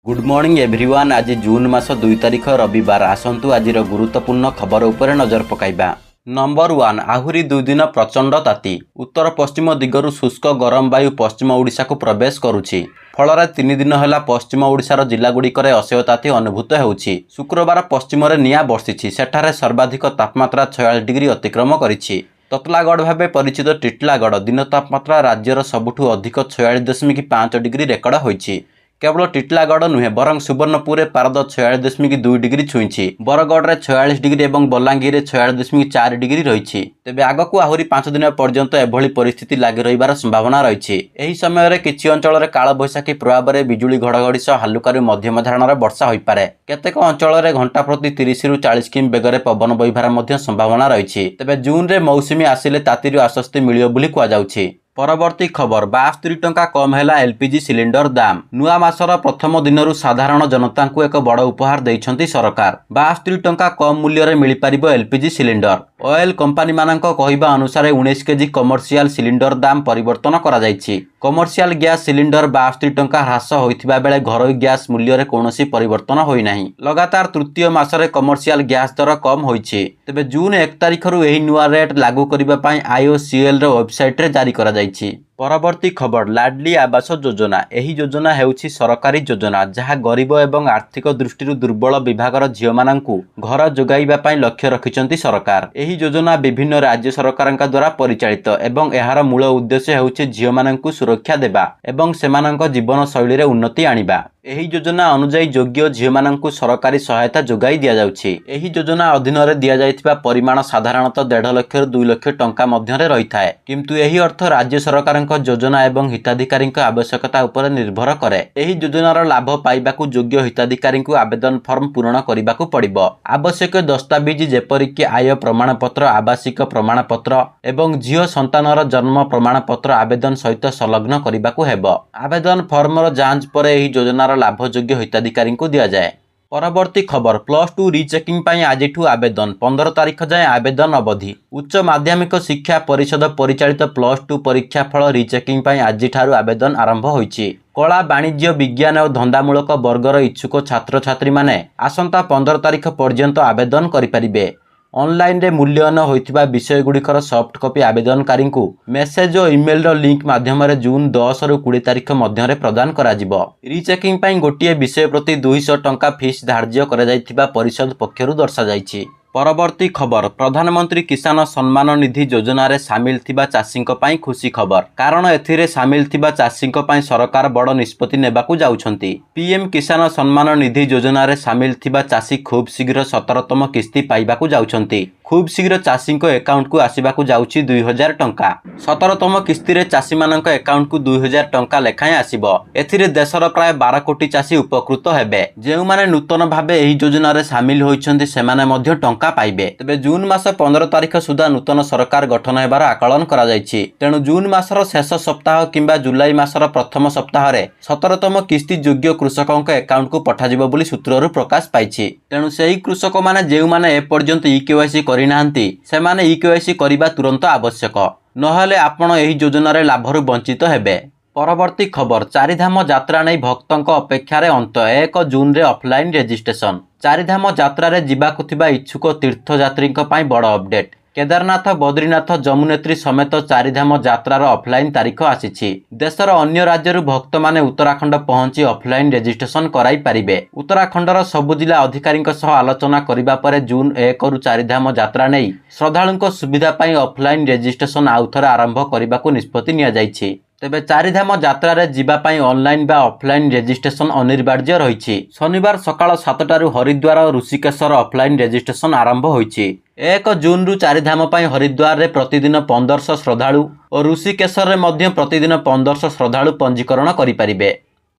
Good morning everyone. आज जून मास 2 तारिख रविवार। आसंतु आज गुरुत्वपूर्ण खबर उपर नजर पकाइबा। नंबर 1, आहुरी 2 दिन प्रचंड ताती। उत्तर पश्चिम दिगरु शुष्क गरम वायु पश्चिम ओडिशा को प्रवेश करुछि। फल 3 दिन है पश्चिम ओडिशार जिलागुड़िक असह्य ताती अनुभूत होउछि। शुक्रवार पश्चिम निआं बर्षिछि। सेठारे सर्वाधिक तापमात्रा 46 डिग्री अतिक्रम करिछि। ततलागढ़ भाव परिचित टिटलागढ़ दिन तापमात्रा राज्यर सबुठु अधिक 46.5 डिग्री रेकर्ड होइछि। केवल टिटलागढ़ नुहे बरं सुवर्णपुर पारद 46.2 डिग्री छुईछि। बरगढ़ में 46 डिग्री और बलांगीर 46.4 डिग्री रही। तेबे आगक आहरी 5 दिन पर्यंत एभली परिस्थिति लागि रहिबार संभावना रही। एही समय किछि अंचल में कालबैशाखी प्रभाव में बिजुली घड़घड़ी सह हालुकारू मध्यम धारणर वर्षा होइपारे। केतेक अंचल में घंटा प्रति 30 ରୁ 40 किमी बेगरे पवन बहिबार मध्य संभावना रही। तेबे जून रे मौसुमी आसिले तातीरु आश्वस्ति मिलियो बोली कुआଯାଉଛି। परवर्ती खबर 72 टंका कम है एलपीजी सिलिंडर दाम। नुआ मासर प्रथम दिनरू साधारण जनता को एक बड़ उपहार देइछंती सरकार। 72 टंका कम मूल्य रे मिल पारिबो एलपीजी सिलिंडर। ऑयल कंपनी मानक कहवा अनुसार 19 केजी कमर्शियल सिलिंडर दाम परिवर्तन करा जायछि। कमर्शियल गैस सिलिंडर 72 टंका ह्रास होइथिबा बेले घरोई गैस मूल्य रे कोनोसी परिवर्तन होई नाही। लगातार तृतीय मासरे कमर्शियल गैस दर कम होइछि। तेबे जून 1 तारिखरू एही नुआ रेट लागू करिबा पई आईओसीएल रे वेबसाइट रे जारी करा जायछि। परवर्ती खबर लाडली आवास योजना। एही योजना हेउछि सरकारी योजना जहाँ गरीब एवं आर्थिक दृष्टि दुर्बल विभागर झियो मानंकु घर जोगाइबा पई लक्ष्य रखिछंती सरकार। एही योजना विभिन्न राज्य सरकारंका द्वारा परिचालित एवं एहार मूल उद्देश्य हेउछि झियो मानंकु सुरक्षा देबा एवं सेमानंक जीवन शैली रे उन्नति आनिबा। एही योजना अनुसार योग्य झियो मानंकु सरकारी सहायता जोगाई दिया जाउछि। एही योजना अधीन रे दिया जाइथिबा परिमाण साधारणतः 1.5 लाख ରୁ 2 लाख टंका मध्यरे रहिथाय। किंतु एही अर्थ राज्य सरकारंक योजना एवं हिताधिकारी आवश्यकता उपर निर्भर करे। एही योजनार लाभ पाइबाकू योग्य हिताधिकारी आवेदन फॉर्म पूरण करिबाकू पड़िबो। आवश्यक दस्तावेज जेपरिक आय प्रमाणपत्र, आवासिक प्रमाणपत्र एवं झियो संतानर जन्म प्रमाणपत्र आवेदन सहित संलग्न करिबाकू हेबो। आवेदन फॉर्मर जांच पर एही योजनार लाभ योग्य हिताधिकारी को दिया जाए। परवर्ती खबर +2 रिचेकिंग पाई आजिठू आवेदन 15 तारिख जाए आवेदन अवधि। उच्च माध्यमिक शिक्षा परिषद परिचालित +2 परीक्षा फल रिचेकिंग पाई आजिठारू आवेदन आरंभ होइछि। कला वाणिज्य विज्ञान और धंदामूलक वर्गर इच्छुक छात्र छात्री माने आसंता 15 तारिख पर्यंत आवेदन करिपारिबे। ऑनलाइन रे मूल्यन होइथिबा विषय गुड़िकर सॉफ्ट कॉपी आवेदनकारी को मेसेज और ईमेल रो लिंक माध्यम रे जून 10 ରୁ 20 तारिख मध्य प्रदान करा जिवो। रिचेकिंग पाई गोटिए विषय प्रति 200 टंका फीस धार्य करा जाइथिबा परिषद पक्षरु दर्शा जाइछि। परवर्ती खबर प्रधानमंत्री किसान सम्मान निधि योजना रे सामिल थिबा चाषींक पाई खुशी खबर। कारण एथिरे सामिल थिबा चाषींक पाई सरकार बड़ निष्पत्ति नेबाकू जाउछंती। पीएम किसान सम्मान निधि योजना रे सामिल थिबा चाषी खूब शीघ्र 17तम किस्ती पाइबाकू जाउछंती। खूब शीघ्र चाषींक अकाउंट को आसीबाकू जाउछि 2000 टंका। 17तम किस्ती रे चाषी मानक अकाउंट को 2000 टंका लेखाएं आसीबो। एथिरे देशर प्राय 12 कोटी चाषी उपकृत हेबे। जेउ माने नूतन भाबे एही योजना रे सामिल होइछंती सेमाने मध्य टंका पाइबे। तेबे जून मास 15 तारिख सुधा नूतन सरकार गठन हेबार आकलन करा जायछि। तेणु जून मासर शेष सप्ताह किंबा जुलाई मासर प्रथम सप्ताह रे 17तम किस्ती योग्य कृषकक अकाउंट को पठाजिबो बोली सूत्ररु प्रकाश पाइछि। तेणु सेही कृषक माने जेउ माने ए पर्यंत ईकेवाईसी करिनाहांती सेमाने ईकेवाईसी करिबा तुरंत आवश्यक। नहले आपण एही योजना रे लाभरु वंचित हेबे। परवर्ती खबर चारिधाम यात्रा नहीं भक्तों अपेक्षा अंत 1 जून रे ऑफलाइन रजिस्ट्रेशन। चारिधाम यात्रा रे जिबाकु थिबा इच्छुक तीर्थयात्री बड़ अपडेट। केदारनाथ, बद्रीनाथ, जमुनेत्री समेत चारिधाम यात्रार ऑफलाइन तारीख आसीछि। देशर अन्य राज्यरू भक्त माने उत्तराखंड पहुंची ऑफलाइन रजिस्ट्रेशन कराई पारिबे। उत्तराखंडर सबु जिला अधिकारी सह आलोचना करिबा परे जून 1 ରୁ चारिधाम यात्रा नहीं श्रद्धालुंको सुविधा पाई ऑफलाइन रजिस्ट्रेशन आउथरे आरंभ करिबाकू निष्पत्ति निया जाइछि। तेबे चारिधाम यात्रा रे जिबा पाई ऑनलाइन बा ऑफलाइन रजिस्ट्रेशन अनिवार्य रहिछि। शनिवार सकाळ 7टारू हरिद्वार और ऋषिकेशर ऑफलाइन रजिस्ट्रेशन आरंभ होइछि। 1 जून ରୁ चारिधाम पाई हरिद्वार रे प्रतिदिन 1500 श्रद्धालु और ऋषिकेशर रे मध्य प्रतिदिन 1500 श्रद्धालु पंजीकरण करि पारिबे।